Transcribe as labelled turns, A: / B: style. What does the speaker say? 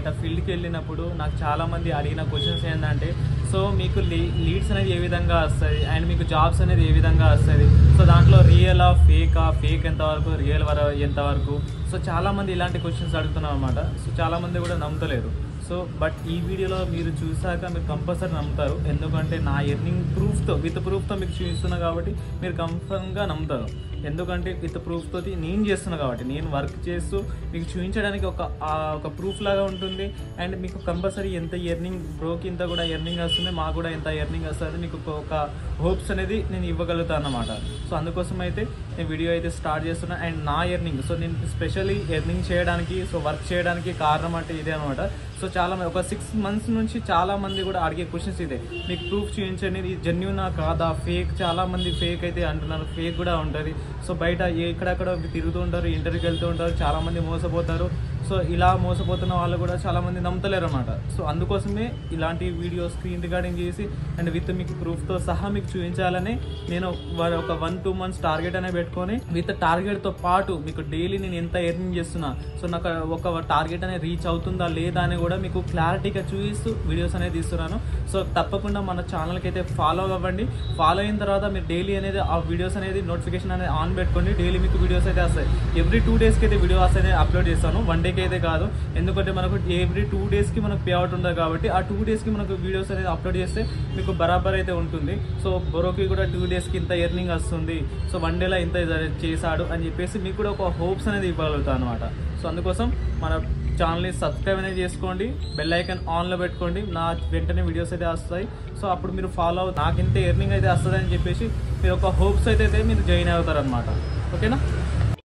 A: ఫీల్డ్కి వెళ్ళినప్పుడు నాకు చాలామంది అడిగిన క్వశ్చన్స్ ఏంటంటే, సో మీకు లీడ్స్ అనేది ఏ విధంగా వస్తుంది అండ్ మీకు జాబ్స్ అనేది ఏ విధంగా వస్తుంది, సో దాంట్లో రియలా ఫేక్ ఎంతవరకు, రియల్ ఎంతవరకు. సో చాలామంది ఇలాంటి క్వశ్చన్స్ అడుగుతున్నారు అనమాట. సో చాలామంది కూడా నమ్మతలేరు. సో బట్ ఈ వీడియోలో మీరు చూసాక మీరు కంపల్సరీ నమ్ముతారు. ఎందుకంటే నా ఎర్నింగ్ విత్ ప్రూఫ్తో మీకు చూపిస్తున్నా కాబట్టి మీరు కన్ఫర్మ్గా నమ్ముతారు. ఎందుకంటే విత్ ప్రూఫ్ తోటి నేను చేస్తున్నా కాబట్టి, నేను వర్క్ చేస్తూ మీకు చూపించడానికి ఒక ప్రూఫ్ లాగా ఉంటుంది. అండ్ మీకు కంపల్సరీ ఎంత ఎర్నింగ్, బ్రోకి ఇంత కూడా ఎర్నింగ్ వస్తుంది, మాకు కూడా ఎంత ఎర్నింగ్ వస్తుంది, మీకు ఒక హోప్స్ అనేది నేను ఇవ్వగలుగుతాను అన్నమాట. సో అందుకోసం అయితే నేను వీడియో అయితే స్టార్ట్ చేస్తున్నా. అండ్ నా ఎర్నింగ్, సో నేను స్పెషల్లీ ఎర్నింగ్ చేయడానికి, సో వర్క్ చేయడానికి కారణం అంటే ఇదే అనమాట. సో చాలా ఒక 6 months నుంచి చాలా మంది కూడా అడిగే క్వశ్చన్స్ ఇదే, మీకు ప్రూఫ్ చూపించండి, ఇది జెన్యూనా కాదా, ఫేక్. చాలా మంది ఫేక్ అయితే అంటున్నారు, ఫేక్ కూడా ఉంటుంది. సో బయట ఎక్కడెక్కడ తిరుగుతూ ఉంటారు, ఇంటర్వ్యూకి వెళ్తూ ఉంటారు, చాలా మంది మోసపోతారు. సో ఇలా మోసపోతున్న వాళ్ళు కూడా చాలా మంది నమ్ముతలేరు అన్నమాట. సో అందుకోసమే ఇలాంటి వీడియో స్క్రీన్ రికార్డింగ్ చేసి అండ్ విత్ మీకు ప్రూఫ్తో సహా మీకు చూపించాలని నేను ఒక 1-2 months టార్గెట్ అనేది పెట్టుకొని, విత్ టార్గెట్తో పాటు మీకు డైలీ నేను ఎంత ఎర్నింగ్ చేస్తున్నా, సో నాకు ఒక టార్గెట్ అనేది రీచ్ అవుతుందా లేదా అని కూడా మీకు క్లారిటీగా చూపిస్తూ వీడియోస్ అనేది తీస్తున్నాను. సో తప్పకుండా మన ఛానల్కి అయితే ఫాలో అవ్వండి. ఫాలో అయిన తర్వాత మీరు డైలీ అనేది ఆ వీడియోస్ అనేది నోటిఫికేషన్ అనేది ఆన్ పెట్టుకోండి. డైలీ మీకు వీడియోస్ అయితే వస్తాయి. ఎవ్రీ 2 daysకి అయితే వీడియోస్ అనేది అప్లోడ్ చేస్తాను, 1 dayకి అయితే కాదు. ఎందుకంటే మనకు ఎవ్రీ 2 daysకి మనకు పే అవుట్ ఉంటుంది కాబట్టి ఆ 2 daysకి మనకు వీడియోస్ అనేది అప్లోడ్ చేస్తే మీకు బరాబర్ అయితే ఉంటుంది. సో బరోకి కూడా 2 daysకి ఇంత ఎర్నింగ్ వస్తుంది, సో 1 dayలో ఇంత చేశాడు అని చెప్పేసి మీకు కూడా ఒక హోప్స్ అనేది ఇవ్వగలుగుతాను అనమాట. సో అందుకోసం మన ఛానల్ని సబ్స్క్రైబ్ అనేది చేసుకోండి, బెల్ ఐకాన్ ఆన్లో పెట్టుకోండి, నా వెంటనే వీడియోస్ అయితే వస్తాయి. సో అప్పుడు మీరు ఫాలో నాకు ఇంత ఎర్నింగ్ అయితే వస్తుంది అని చెప్పేసి మీరు ఒక హోప్స్ అయితే మీరు జాయిన్ అవుతారు అనమాట. ఓకేనా?